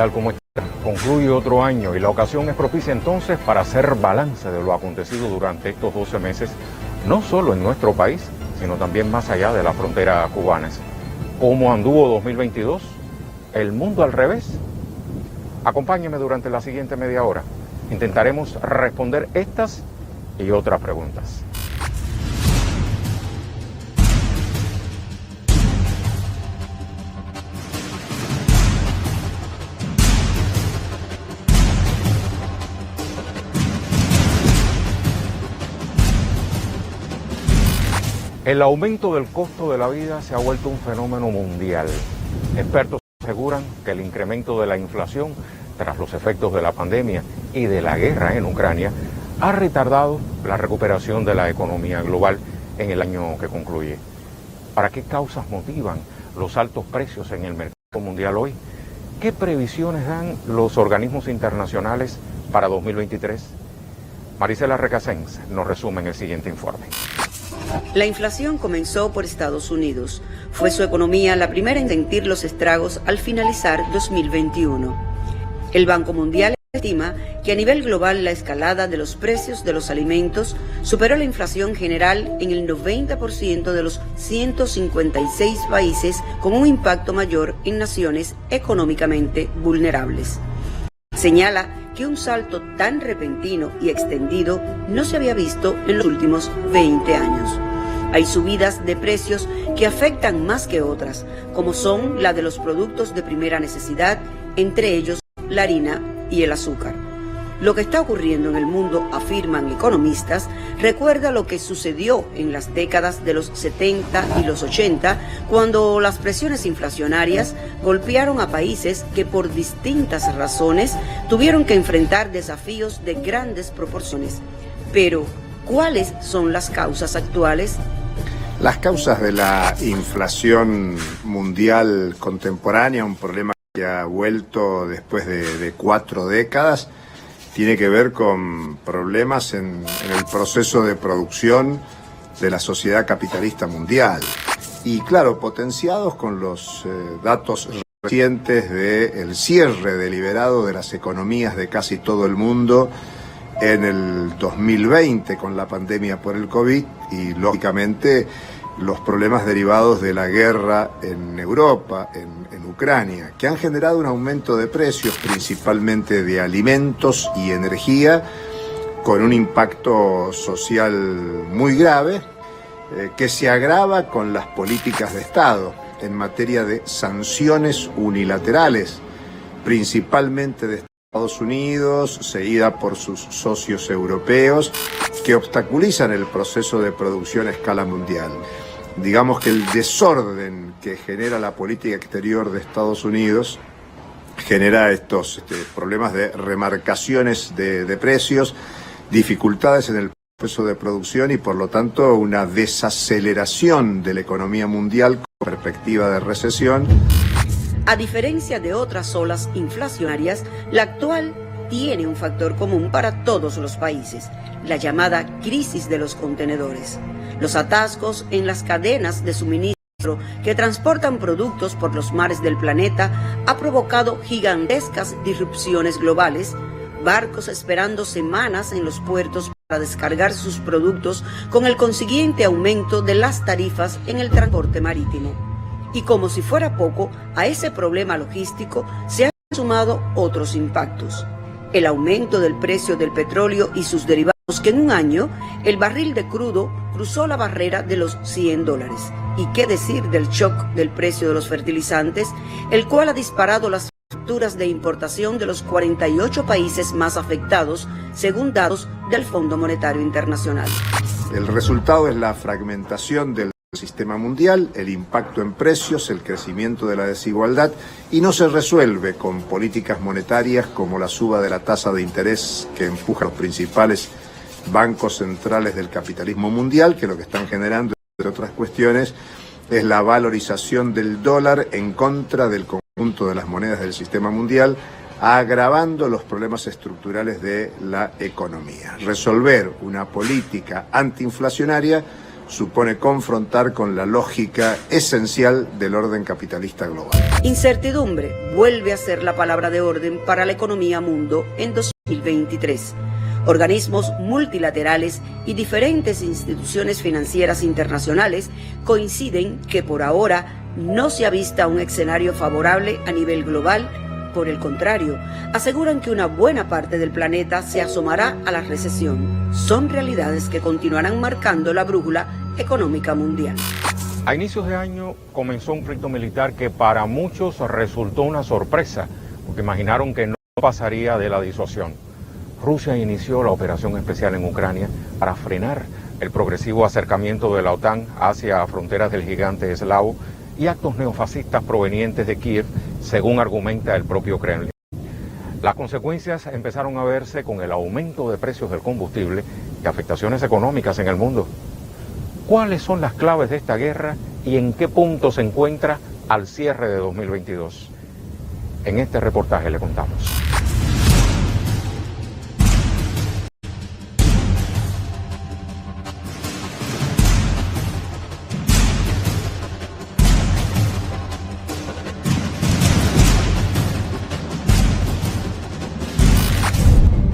tal como está? Concluye otro año y la ocasión es propicia entonces para hacer balance de lo acontecido durante estos 12 meses, no solo en nuestro país, sino también más allá de la frontera cubana. ¿Cómo anduvo 2022? ¿El mundo al revés? Acompáñeme durante la siguiente media hora. Intentaremos responder estas y otras preguntas. El aumento del costo de la vida se ha vuelto un fenómeno mundial. Expertos aseguran que el incremento de la inflación tras los efectos de la pandemia y de la guerra en Ucrania ha retardado la recuperación de la economía global en el año que concluye. ¿Para qué causas motivan los altos precios en el mercado mundial hoy? ¿Qué previsiones dan los organismos internacionales para 2023? Marisela Recasens nos resume en el siguiente informe. La inflación comenzó por Estados Unidos. Fue su economía la primera en sentir los estragos al finalizar 2021. El Banco Mundial estima que a nivel global la escalada de los precios de los alimentos superó la inflación general en el 90% de los 156 países, con un impacto mayor en naciones económicamente vulnerables. Señala que un salto tan repentino y extendido no se había visto en los últimos 20 años. Hay subidas de precios que afectan más que otras, como son la de los productos de primera necesidad, entre ellos la harina y el azúcar. Lo que está ocurriendo en el mundo, afirman economistas, recuerda lo que sucedió en las décadas de los 70 y los 80, cuando las presiones inflacionarias golpearon a países que por distintas razones tuvieron que enfrentar desafíos de grandes proporciones. Pero, ¿cuáles son las causas actuales? Las causas de la inflación mundial contemporánea, un problema que ha vuelto después de 4 décadas, tiene que ver con problemas en el proceso de producción de la sociedad capitalista mundial. Y claro, potenciados con los datos recientes del cierre deliberado de las economías de casi todo el mundo en el 2020 con la pandemia por el COVID y, lógicamente, los problemas derivados de la guerra en Europa, en Ucrania, que han generado un aumento de precios, principalmente de alimentos y energía, con un impacto social muy grave, que se agrava con las políticas de Estado en materia de sanciones unilaterales, principalmente de Estados Unidos, seguida por sus socios europeos, que obstaculizan el proceso de producción a escala mundial. Digamos que el desorden que genera la política exterior de Estados Unidos genera estos problemas de remarcaciones de precios, dificultades en el proceso de producción y, por lo tanto, una desaceleración de la economía mundial con perspectiva de recesión. A diferencia de otras olas inflacionarias, la actual tiene un factor común para todos los países: la llamada crisis de los contenedores. Los atascos en las cadenas de suministro que transportan productos por los mares del planeta ha provocado gigantescas disrupciones globales, barcos esperando semanas en los puertos para descargar sus productos, con el consiguiente aumento de las tarifas en el transporte marítimo. Y como si fuera poco, a ese problema logístico se han sumado otros impactos: el aumento del precio del petróleo y sus derivados, que en un año el barril de crudo cruzó la barrera de los $100. Y qué decir del shock del precio de los fertilizantes, el cual ha disparado las facturas de importación de los 48 países más afectados, según datos del Fondo Monetario Internacional. El resultado es la fragmentación del sistema mundial, el impacto en precios, el crecimiento de la desigualdad, y no se resuelve con políticas monetarias como la suba de la tasa de interés que empuja a los principales bancos centrales del capitalismo mundial, que lo que están generando, entre otras cuestiones, es la valorización del dólar en contra del conjunto de las monedas del sistema mundial, agravando los problemas estructurales de la economía. Resolver una política antiinflacionaria supone confrontar con la lógica esencial del orden capitalista global. Incertidumbre vuelve a ser la palabra de orden para la economía mundo en 2023. Organismos multilaterales y diferentes instituciones financieras internacionales coinciden que por ahora no se avista un escenario favorable a nivel global. Por el contrario, aseguran que una buena parte del planeta se asomará a la recesión. Son realidades que continuarán marcando la brújula económica mundial. A inicios de año comenzó un conflicto militar que para muchos resultó una sorpresa, porque imaginaron que no pasaría de la disuasión. Rusia inició la operación especial en Ucrania para frenar el progresivo acercamiento de la OTAN hacia fronteras del gigante eslavo y actos neofascistas provenientes de Kiev, según argumenta el propio Kremlin. Las consecuencias empezaron a verse con el aumento de precios del combustible y afectaciones económicas en el mundo. ¿Cuáles son las claves de esta guerra y en qué punto se encuentra al cierre de 2022? En este reportaje le contamos.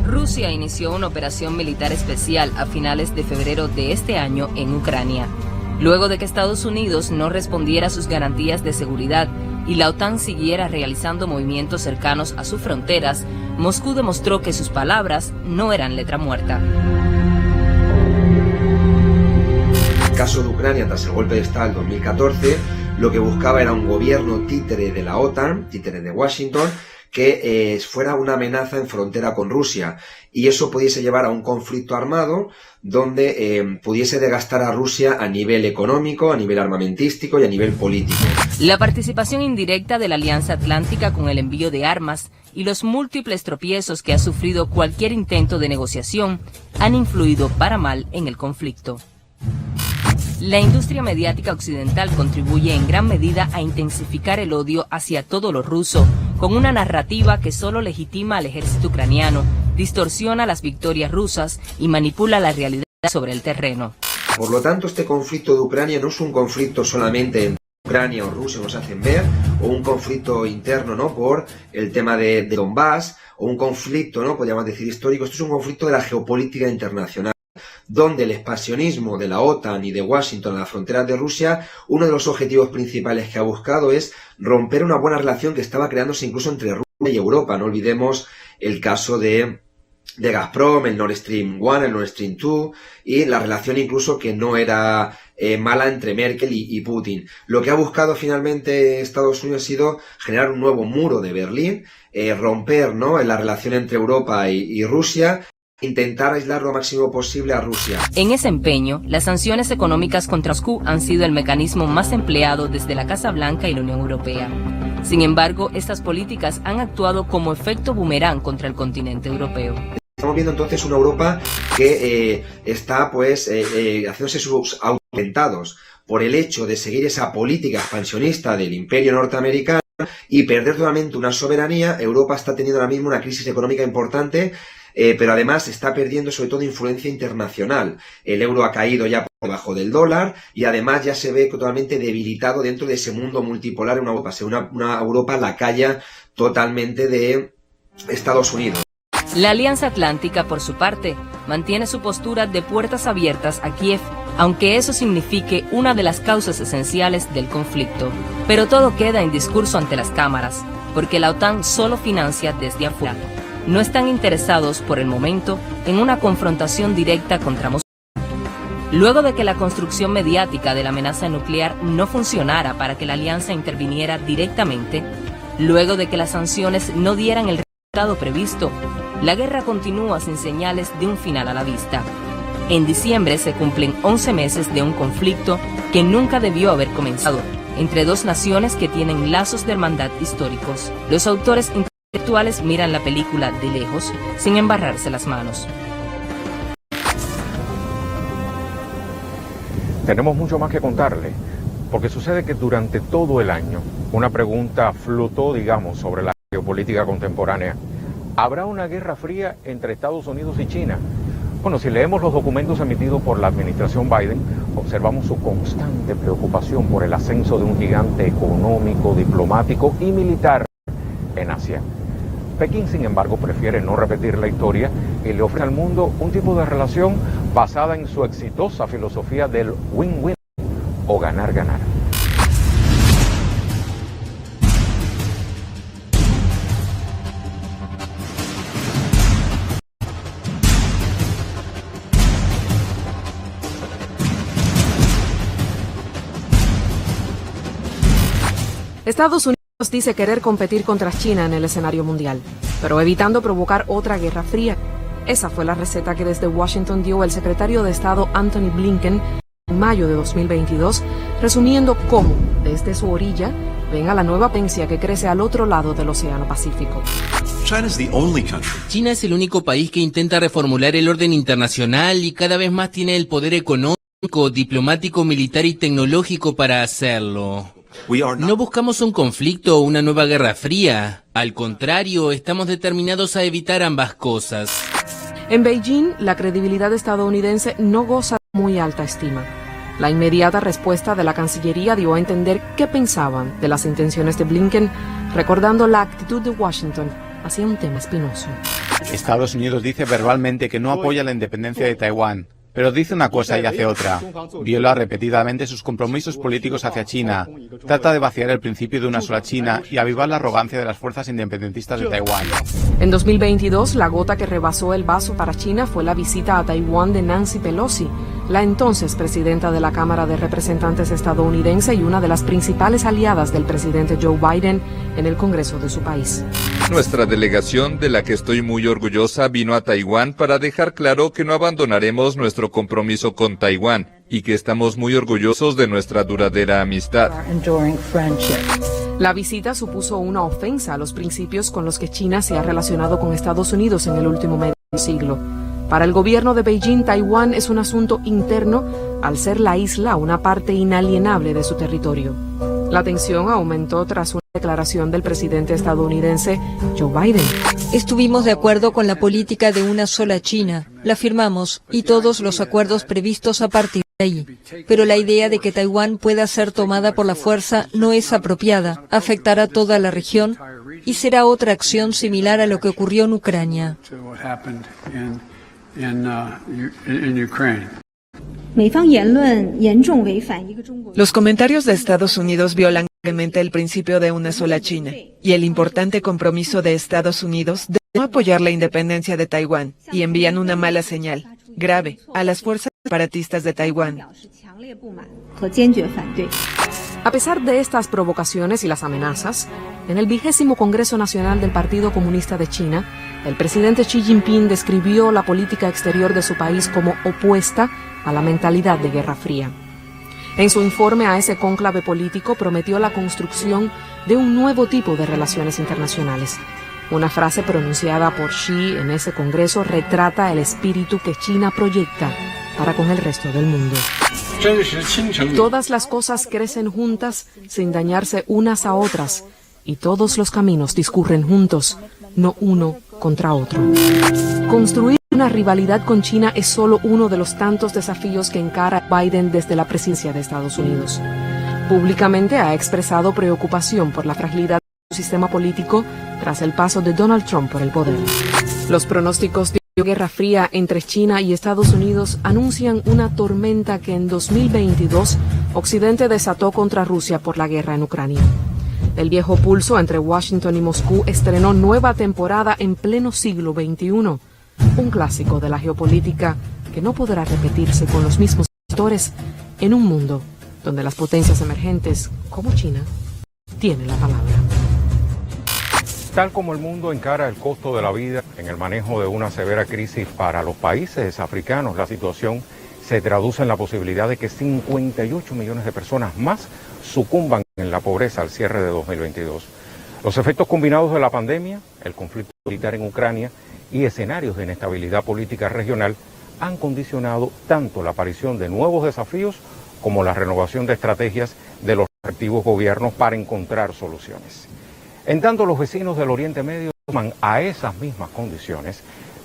Rusia inició una operación militar especial a finales de febrero de este año en Ucrania. Luego de que Estados Unidos no respondiera a sus garantías de seguridad y la OTAN siguiera realizando movimientos cercanos a sus fronteras, Moscú demostró que sus palabras no eran letra muerta. En el caso de Ucrania, tras el golpe de Estado del 2014, lo que buscaba era un gobierno títere de la OTAN, títere de Washington, que fuera una amenaza en frontera con Rusia, y eso pudiese llevar a un conflicto armado donde pudiese desgastar a Rusia a nivel económico, a nivel armamentístico y a nivel político. La participación indirecta de la Alianza Atlántica con el envío de armas y los múltiples tropiezos que ha sufrido cualquier intento de negociación han influido para mal en el conflicto. La industria mediática occidental contribuye en gran medida a intensificar el odio hacia todo lo ruso, con una narrativa que solo legitima al ejército ucraniano, distorsiona las victorias rusas y manipula la realidad sobre el terreno. Por lo tanto, este conflicto de Ucrania no es un conflicto solamente entre Ucrania o Rusia, nos hacen ver, o un conflicto interno, ¿no?, por el tema de Donbass, o un conflicto, ¿no?, podríamos decir histórico. Esto es un conflicto de la geopolítica internacional, donde el expansionismo de la OTAN y de Washington a las fronteras de Rusia, uno de los objetivos principales que ha buscado es romper una buena relación que estaba creándose incluso entre Rusia y Europa. No olvidemos el caso de Gazprom, el Nord Stream 1, el Nord Stream 2, y la relación incluso que no era mala entre Merkel y Putin. Lo que ha buscado finalmente Estados Unidos ha sido generar un nuevo muro de Berlín, romper, ¿no?, la relación entre Europa y Rusia, intentar aislar lo máximo posible a Rusia. En ese empeño, las sanciones económicas contra Moscú han sido el mecanismo más empleado desde la Casa Blanca y la Unión Europea. Sin embargo, estas políticas han actuado como efecto boomerang contra el continente europeo. Estamos viendo entonces una Europa que está haciéndose sus aumentados por el hecho de seguir esa política expansionista del imperio norteamericano y perder totalmente una soberanía. Europa está teniendo ahora mismo una crisis económica importante, pero además está perdiendo sobre todo influencia internacional. El euro ha caído ya por debajo del dólar y además ya se ve totalmente debilitado dentro de ese mundo multipolar en Europa, una Europa lacaya totalmente de Estados Unidos. La Alianza Atlántica, por su parte, mantiene su postura de puertas abiertas a Kiev, aunque eso signifique una de las causas esenciales del conflicto. Pero todo queda en discurso ante las cámaras, porque la OTAN solo financia desde afuera. No están interesados por el momento en una confrontación directa contra Moscú. Luego de que la construcción mediática de la amenaza nuclear no funcionara para que la alianza interviniera directamente, luego de que las sanciones no dieran el resultado previsto, la guerra continúa sin señales de un final a la vista. En diciembre se cumplen 11 meses de un conflicto que nunca debió haber comenzado, entre dos naciones que tienen lazos de hermandad históricos. Los autores intelectuales miran la película de lejos, sin embarrarse las manos. Tenemos mucho más que contarle, porque sucede que durante todo el año una pregunta flotó, digamos, sobre la geopolítica contemporánea. ¿Habrá una guerra fría entre Estados Unidos y China? Bueno, si leemos los documentos emitidos por la administración Biden, observamos su constante preocupación por el ascenso de un gigante económico, diplomático y militar en Asia. Pekín, sin embargo, prefiere no repetir la historia y le ofrece al mundo un tipo de relación basada en su exitosa filosofía del win-win o ganar-ganar. Estados Unidos dice querer competir contra China en el escenario mundial, pero evitando provocar otra guerra fría. Esa fue la receta que desde Washington dio el secretario de Estado Antony Blinken en mayo de 2022, resumiendo cómo, desde su orilla, ven a la nueva potencia que crece al otro lado del Océano Pacífico. China es el único país que intenta reformular el orden internacional y cada vez más tiene el poder económico, diplomático, militar y tecnológico para hacerlo. No buscamos un conflicto o una nueva guerra fría. Al contrario, estamos determinados a evitar ambas cosas. En Beijing, la credibilidad estadounidense no goza de muy alta estima. La inmediata respuesta de la Cancillería dio a entender qué pensaban de las intenciones de Blinken, recordando la actitud de Washington hacia un tema espinoso. Estados Unidos dice verbalmente que no apoya la independencia de Taiwán, pero dice una cosa y hace otra. Viola repetidamente sus compromisos políticos hacia China. Trata de vaciar el principio de una sola China y avivar la arrogancia de las fuerzas independentistas de Taiwán. En 2022, la gota que rebasó el vaso para China fue la visita a Taiwán de Nancy Pelosi, la entonces presidenta de la Cámara de Representantes estadounidense y una de las principales aliadas del presidente Joe Biden en el Congreso de su país. Nuestra delegación, de la que estoy muy orgullosa, vino a Taiwán para dejar claro que no abandonaremos nuestro compromiso con Taiwán y que estamos muy orgullosos de nuestra duradera amistad. La visita supuso una ofensa a los principios con los que China se ha relacionado con Estados Unidos en el último medio siglo. Para el gobierno de Beijing, Taiwán es un asunto interno, al ser la isla una parte inalienable de su territorio. La tensión aumentó tras una declaración del presidente estadounidense Joe Biden. Estuvimos de acuerdo con la política de una sola China, la firmamos y todos los acuerdos previstos a partir de ahí. Pero la idea de que Taiwán pueda ser tomada por la fuerza no es apropiada, afectará a toda la región y será otra acción similar a lo que ocurrió en Ucrania. Los comentarios de Estados Unidos violan gravemente el principio de una sola China y el importante compromiso de Estados Unidos de no apoyar la independencia de Taiwán y envían una mala señal, grave, a las fuerzas separatistas de Taiwán. A pesar de estas provocaciones y las amenazas, en el 20º Congreso Nacional del Partido Comunista de China, el presidente Xi Jinping describió la política exterior de su país como opuesta a la mentalidad de Guerra Fría. En su informe a ese cónclave político prometió la construcción de un nuevo tipo de relaciones internacionales. Una frase pronunciada por Xi en ese congreso retrata el espíritu que China proyecta para con el resto del mundo. Todas las cosas crecen juntas sin dañarse unas a otras y todos los caminos discurren juntos, no uno contra otro. Construir una rivalidad con China es solo uno de los tantos desafíos que encara Biden desde la presidencia de Estados Unidos. Públicamente ha expresado preocupación por la fragilidad de su sistema político tras el paso de Donald Trump por el poder. Los pronósticos de Guerra Fría entre China y Estados Unidos anuncian una tormenta que en 2022 Occidente desató contra Rusia por la guerra en Ucrania. El viejo pulso entre Washington y Moscú estrenó nueva temporada en pleno siglo XXI, un clásico de la geopolítica que no podrá repetirse con los mismos actores en un mundo donde las potencias emergentes, como China, tienen la palabra. Tal como el mundo encara el costo de la vida en el manejo de una severa crisis para los países africanos, la situación se traduce en la posibilidad de que 58 millones de personas más sucumban en la pobreza al cierre de 2022. Los efectos combinados de la pandemia, el conflicto militar en Ucrania y escenarios de inestabilidad política regional han condicionado tanto la aparición de nuevos desafíos como la renovación de estrategias de los respectivos gobiernos para encontrar soluciones. En tanto, los vecinos del Oriente Medio toman a esas mismas condiciones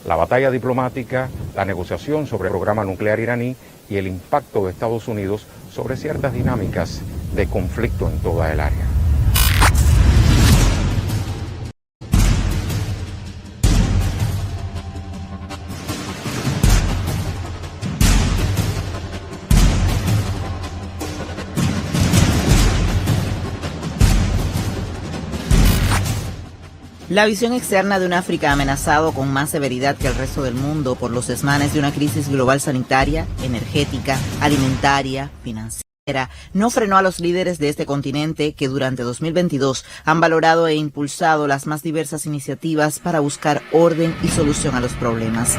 la batalla diplomática, la negociación sobre el programa nuclear iraní y el impacto de Estados Unidos sobre ciertas dinámicas de conflicto en toda el área. La visión externa de un África amenazado con más severidad que el resto del mundo por los desmanes de una crisis global sanitaria, energética, alimentaria, financiera, no frenó a los líderes de este continente que durante 2022 han valorado e impulsado las más diversas iniciativas para buscar orden y solución a los problemas.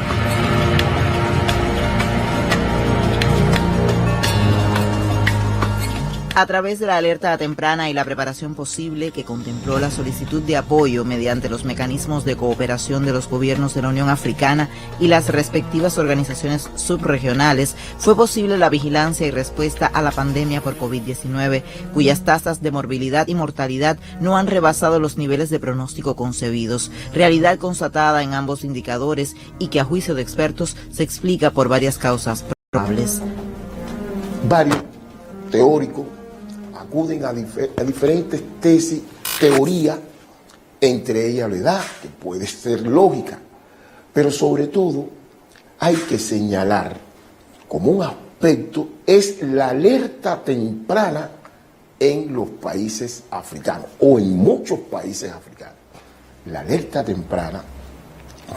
A través de la alerta temprana y la preparación posible que contempló la solicitud de apoyo mediante los mecanismos de cooperación de los gobiernos de la Unión Africana y las respectivas organizaciones subregionales, fue posible la vigilancia y respuesta a la pandemia por COVID-19, cuyas tasas de morbilidad y mortalidad no han rebasado los niveles de pronóstico concebidos, realidad constatada en ambos indicadores y que a juicio de expertos se explica por varias causas probables. Varios teóricos acuden a diferentes tesis, teorías, entre ellas la edad, que puede ser lógica, pero sobre todo hay que señalar como un aspecto es la alerta temprana en los países africanos, o en muchos países africanos. La alerta temprana,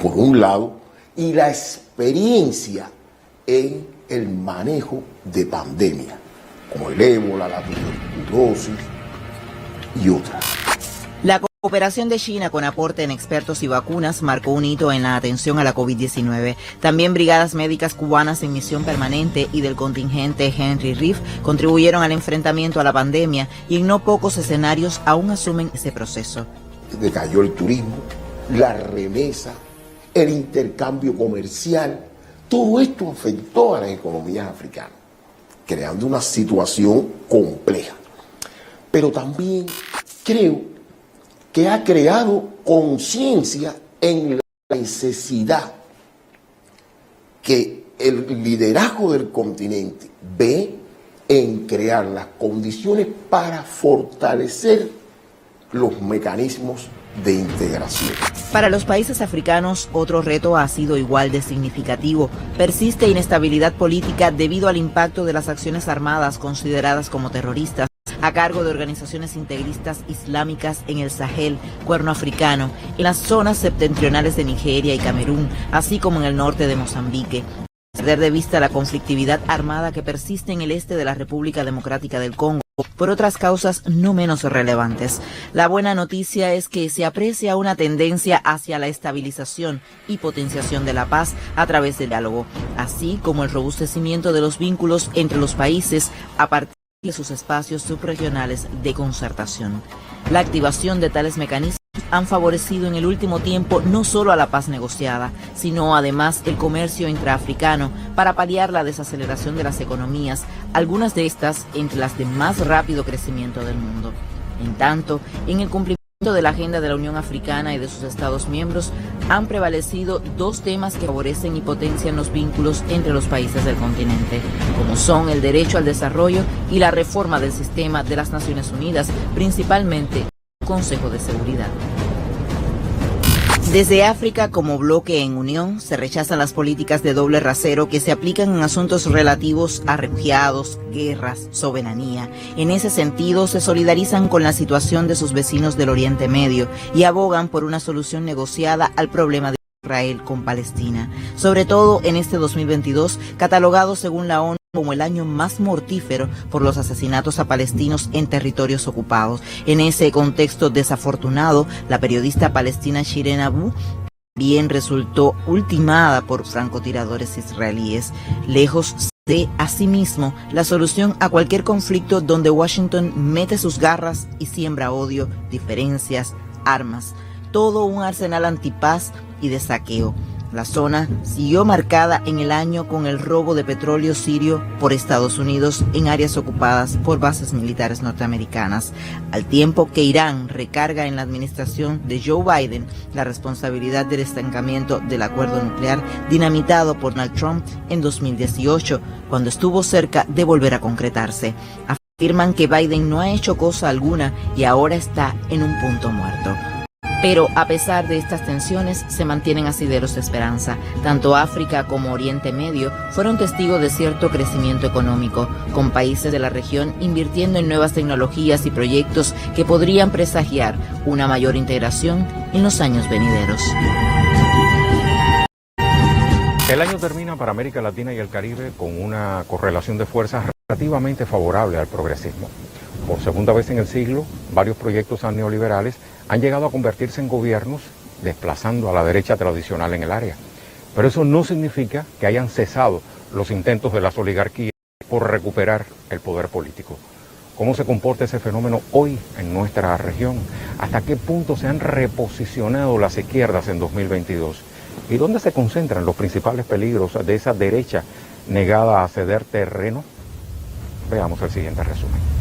por un lado, y la experiencia en el manejo de pandemia, como el ébola, la tuberculosis y otras. La cooperación de China con aporte en expertos y vacunas marcó un hito en la atención a la COVID-19. También brigadas médicas cubanas en misión permanente y del contingente Henry Reef contribuyeron al enfrentamiento a la pandemia y en no pocos escenarios aún asumen ese proceso. Decayó el turismo, la remesa, el intercambio comercial. Todo esto afectó a las economías africanas, creando una situación compleja. Pero también creo que ha creado conciencia en la necesidad que el liderazgo del continente ve en crear las condiciones para fortalecer los mecanismos de integración. Para los países africanos, otro reto ha sido igual de significativo. Persiste inestabilidad política debido al impacto de las acciones armadas consideradas como terroristas a cargo de organizaciones integristas islámicas en el Sahel, Cuerno Africano, en las zonas septentrionales de Nigeria y Camerún, así como en el norte de Mozambique. Perder de vista la conflictividad armada que persiste en el este de la República Democrática del Congo, por otras causas no menos relevantes. La buena noticia es que se aprecia una tendencia hacia la estabilización y potenciación de la paz a través del diálogo, así como el robustecimiento de los vínculos entre los países a partir de sus espacios subregionales de concertación. La activación de tales mecanismos han favorecido en el último tiempo no solo a la paz negociada, sino además el comercio intraafricano para paliar la desaceleración de las economías, algunas de estas entre las de más rápido crecimiento del mundo. En tanto, en el cumplimiento de la agenda de la Unión Africana y de sus Estados miembros, han prevalecido dos temas que favorecen y potencian los vínculos entre los países del continente, como son el derecho al desarrollo y la reforma del sistema de las Naciones Unidas, principalmente el Consejo de Seguridad. Desde África como bloque en unión se rechazan las políticas de doble rasero que se aplican en asuntos relativos a refugiados, guerras, soberanía. En ese sentido se solidarizan con la situación de sus vecinos del Oriente Medio y abogan por una solución negociada al problema de Israel con Palestina, sobre todo en este 2022, catalogado según la ONU como el año más mortífero por los asesinatos a palestinos en territorios ocupados. En ese contexto desafortunado, la periodista palestina Shireen Abu también resultó ultimada por francotiradores israelíes, lejos de, asimismo, la solución a cualquier conflicto donde Washington mete sus garras y siembra odio, diferencias, armas, todo un arsenal antipaz y de saqueo. La zona siguió marcada en el año con el robo de petróleo sirio por Estados Unidos en áreas ocupadas por bases militares norteamericanas, al tiempo que Irán recarga en la administración de Joe Biden la responsabilidad del estancamiento del acuerdo nuclear dinamitado por Donald Trump en 2018, cuando estuvo cerca de volver a concretarse. Afirman que Biden no ha hecho cosa alguna y ahora está en un punto muerto. Pero a pesar de estas tensiones, se mantienen asideros de esperanza. Tanto África como Oriente Medio fueron testigos de cierto crecimiento económico, con países de la región invirtiendo en nuevas tecnologías y proyectos que podrían presagiar una mayor integración en los años venideros. El año termina para América Latina y el Caribe con una correlación de fuerzas relativamente favorable al progresismo. Por segunda vez en el siglo, varios proyectos neoliberales han llegado a convertirse en gobiernos, desplazando a la derecha tradicional en el área. Pero eso no significa que hayan cesado los intentos de las oligarquías por recuperar el poder político. ¿Cómo se comporta ese fenómeno hoy en nuestra región? ¿Hasta qué punto se han reposicionado las izquierdas en 2022? ¿Y dónde se concentran los principales peligros de esa derecha negada a ceder terreno? Veamos el siguiente resumen.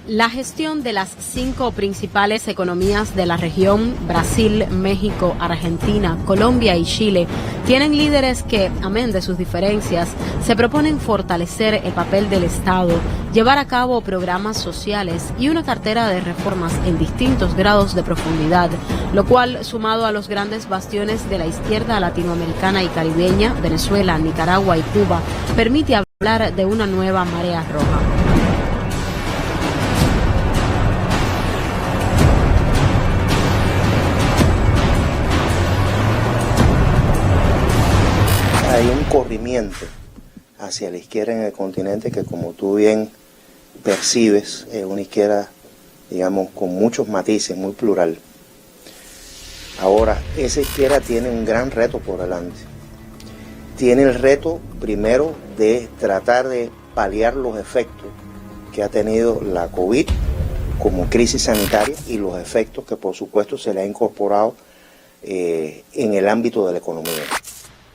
La gestión de las 5 principales economías de la región, Brasil, México, Argentina, Colombia y Chile, tienen líderes que, amén de sus diferencias, se proponen fortalecer el papel del Estado, llevar a cabo programas sociales y una cartera de reformas en distintos grados de profundidad, lo cual, sumado a los grandes bastiones de la izquierda latinoamericana y caribeña, Venezuela, Nicaragua y Cuba, permite hablar de una nueva marea roja. Hay un corrimiento hacia la izquierda en el continente que, como tú bien percibes, es una izquierda, digamos, con muchos matices, muy plural. Ahora, esa izquierda tiene un gran reto por delante. Tiene el reto, primero, de tratar de paliar los efectos que ha tenido la COVID como crisis sanitaria y los efectos que, por supuesto, se le ha incorporado en el ámbito de la economía.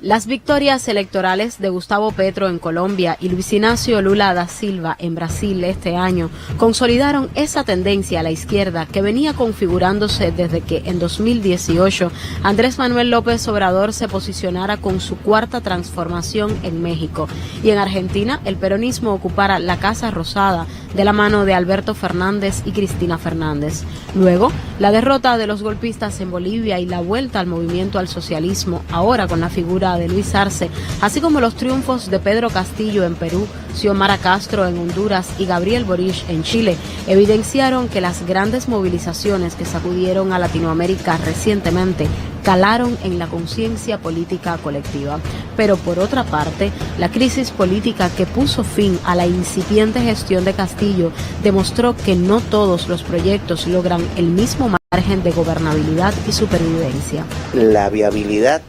Las victorias electorales de Gustavo Petro en Colombia y Luis Ignacio Lula da Silva en Brasil este año consolidaron esa tendencia a la izquierda que venía configurándose desde que en 2018 Andrés Manuel López Obrador se posicionara con su cuarta transformación en México y en Argentina el peronismo ocupara la Casa Rosada de la mano de Alberto Fernández y Cristina Fernández. Luego, la derrota de los golpistas en Bolivia y la vuelta al movimiento al socialismo, ahora con la figura de Luis Arce, así como los triunfos de Pedro Castillo en Perú, Xiomara Castro en Honduras y Gabriel Boric en Chile, evidenciaron que las grandes movilizaciones que sacudieron a Latinoamérica recientemente calaron en la conciencia política colectiva. Pero por otra parte, la crisis política que puso fin a la incipiente gestión de Castillo demostró que no todos los proyectos logran el mismo margen de gobernabilidad y supervivencia. La viabilidad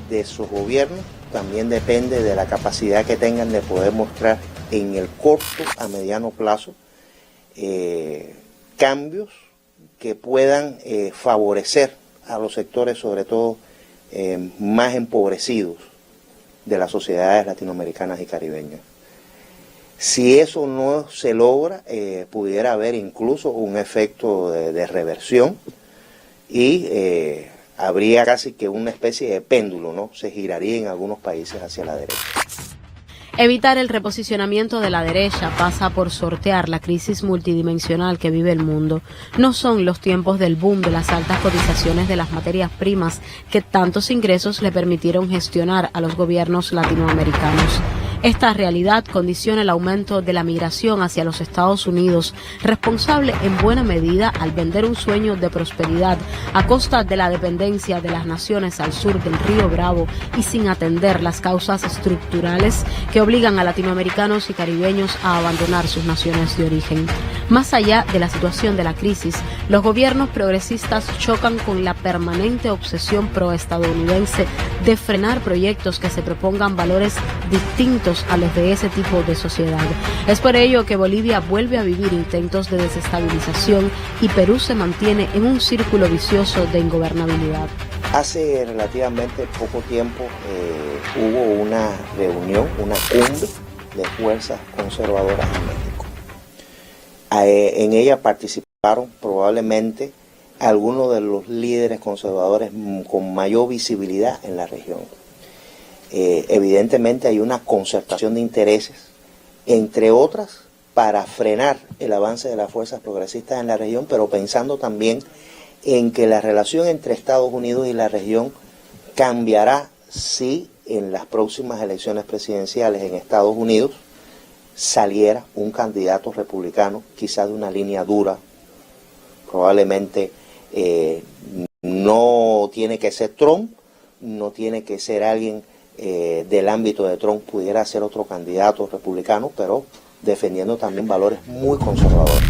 de esos gobiernos también depende de la capacidad que tengan de poder mostrar en el corto a mediano plazo cambios que puedan favorecer a los sectores, sobre todo más empobrecidos de las sociedades latinoamericanas y caribeñas. Si eso no se logra, pudiera haber incluso un efecto de reversión y habría casi que una especie de péndulo, ¿no? Se giraría en algunos países hacia la derecha. Evitar el reposicionamiento de la derecha pasa por sortear la crisis multidimensional que vive el mundo. No son los tiempos del boom de las altas cotizaciones de las materias primas que tantos ingresos le permitieron gestionar a los gobiernos latinoamericanos. Esta realidad condiciona el aumento de la migración hacia los Estados Unidos, responsable en buena medida al vender un sueño de prosperidad a costa de la dependencia de las naciones al sur del Río Bravo y sin atender las causas estructurales que obligan a latinoamericanos y caribeños a abandonar sus naciones de origen. Más allá de la situación de la crisis, los gobiernos progresistas chocan con la permanente obsesión proestadounidense de frenar proyectos que se propongan valores distintos a los de ese tipo de sociedad. Es por ello que Bolivia vuelve a vivir intentos de desestabilización y Perú se mantiene en un círculo vicioso de ingobernabilidad. Hace relativamente poco tiempo hubo una reunión, una cumbre de fuerzas conservadoras en México. En ella participaron probablemente algunos de los líderes conservadores con mayor visibilidad en la región. Evidentemente hay una concertación de intereses, entre otras, para frenar el avance de las fuerzas progresistas en la región, pero pensando también en que la relación entre Estados Unidos y la región cambiará si en las próximas elecciones presidenciales en Estados Unidos saliera un candidato republicano, quizás de una línea dura, probablemente no tiene que ser Trump, no tiene que ser alguien del ámbito de Trump, pudiera ser otro candidato republicano, pero defendiendo también valores muy conservadores.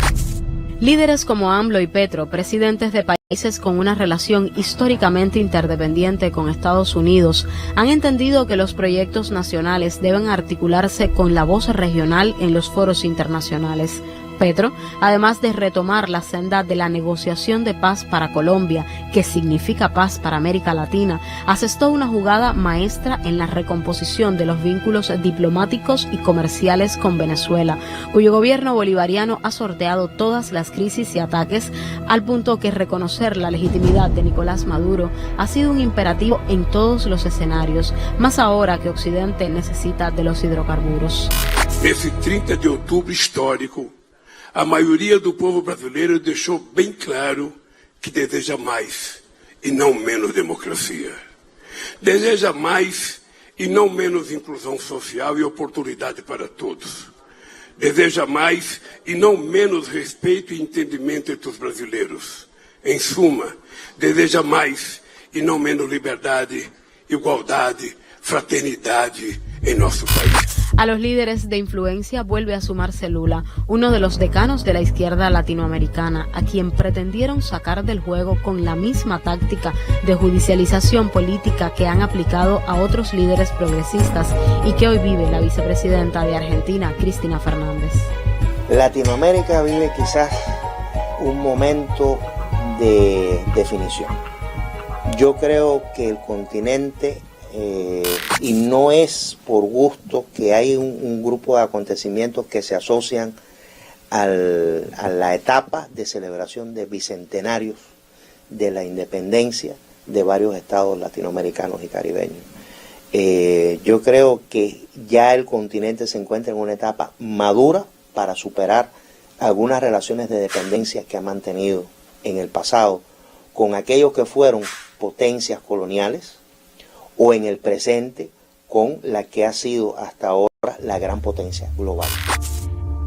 Líderes como AMLO y Petro, presidentes de países con una relación históricamente interdependiente con Estados Unidos, han entendido que los proyectos nacionales deben articularse con la voz regional en los foros internacionales. Petro, además de retomar la senda de la negociación de paz para Colombia, que significa paz para América Latina, asestó una jugada maestra en la recomposición de los vínculos diplomáticos y comerciales con Venezuela, cuyo gobierno bolivariano ha sorteado todas las crisis y ataques, al punto que reconocer la legitimidad de Nicolás Maduro ha sido un imperativo en todos los escenarios, más ahora que Occidente necesita de los hidrocarburos. Esse 30 de outubro histórico, a maioria do povo brasileiro deixou bem claro que deseja mais e não menos democracia. Deseja mais e não menos inclusão social e oportunidade para todos. Deseja mais e não menos respeito e entendimento entre os brasileiros. Em suma, deseja mais e não menos liberdade, igualdade, fraternidade em nosso país. A los líderes de influencia vuelve a sumarse Lula, uno de los decanos de la izquierda latinoamericana, a quien pretendieron sacar del juego con la misma táctica de judicialización política que han aplicado a otros líderes progresistas y que hoy vive la vicepresidenta de Argentina, Cristina Fernández. Latinoamérica vive quizás un momento de definición. Yo creo que el continente y no es por gusto que hay un grupo de acontecimientos que se asocian a la etapa de celebración de bicentenarios de la independencia de varios estados latinoamericanos y caribeños. Yo creo que ya el continente se encuentra en una etapa madura para superar algunas relaciones de dependencia que ha mantenido en el pasado con aquellos que fueron potencias coloniales, o en el presente con la que ha sido hasta ahora la gran potencia global.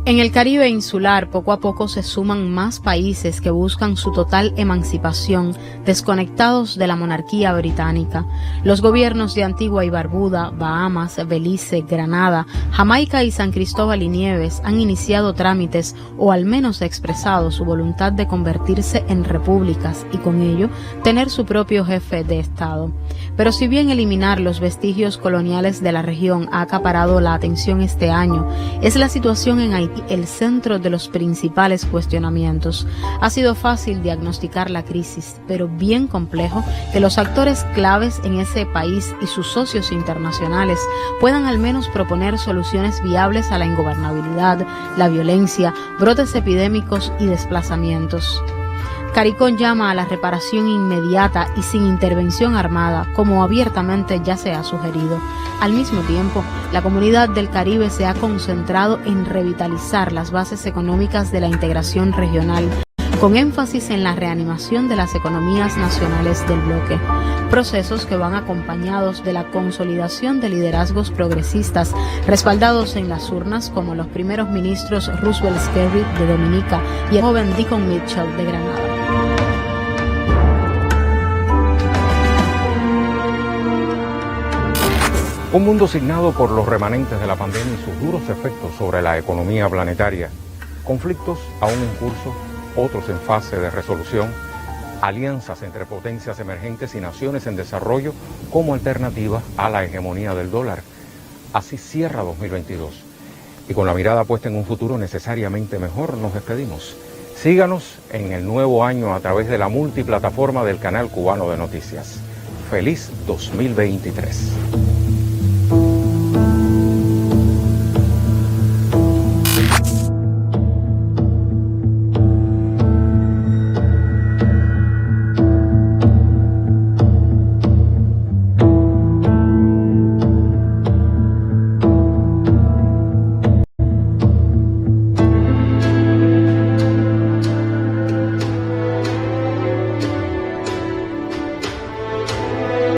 En el Caribe insular, poco a poco se suman más países que buscan su total emancipación, desconectados de la monarquía británica. Los gobiernos de Antigua y Barbuda, Bahamas, Belice, Granada, Jamaica y San Cristóbal y Nieves han iniciado trámites o al menos expresado su voluntad de convertirse en repúblicas y con ello tener su propio jefe de Estado. Pero si bien eliminar los vestigios coloniales de la región ha acaparado la atención este año, es la situación en Haití el centro de los principales cuestionamientos. Ha sido fácil diagnosticar la crisis, pero bien complejo que los actores claves en ese país y sus socios internacionales puedan al menos proponer soluciones viables a la ingobernabilidad, la violencia, brotes epidémicos y desplazamientos. CARICOM llama a la reparación inmediata y sin intervención armada, como abiertamente ya se ha sugerido. Al mismo tiempo, la comunidad del Caribe se ha concentrado en revitalizar las bases económicas de la integración regional, con énfasis en la reanimación de las economías nacionales del bloque, procesos que van acompañados de la consolidación de liderazgos progresistas respaldados en las urnas como los primeros ministros Roosevelt Skerrit de Dominica y el joven Deacon Mitchell de Granada. Un mundo signado por los remanentes de la pandemia y sus duros efectos sobre la economía planetaria. Conflictos aún en curso, otros en fase de resolución, alianzas entre potencias emergentes y naciones en desarrollo como alternativa a la hegemonía del dólar. Así cierra 2022. Y con la mirada puesta en un futuro necesariamente mejor, nos despedimos. Síganos en el nuevo año a través de la multiplataforma del Canal Cubano de Noticias. ¡Feliz 2023!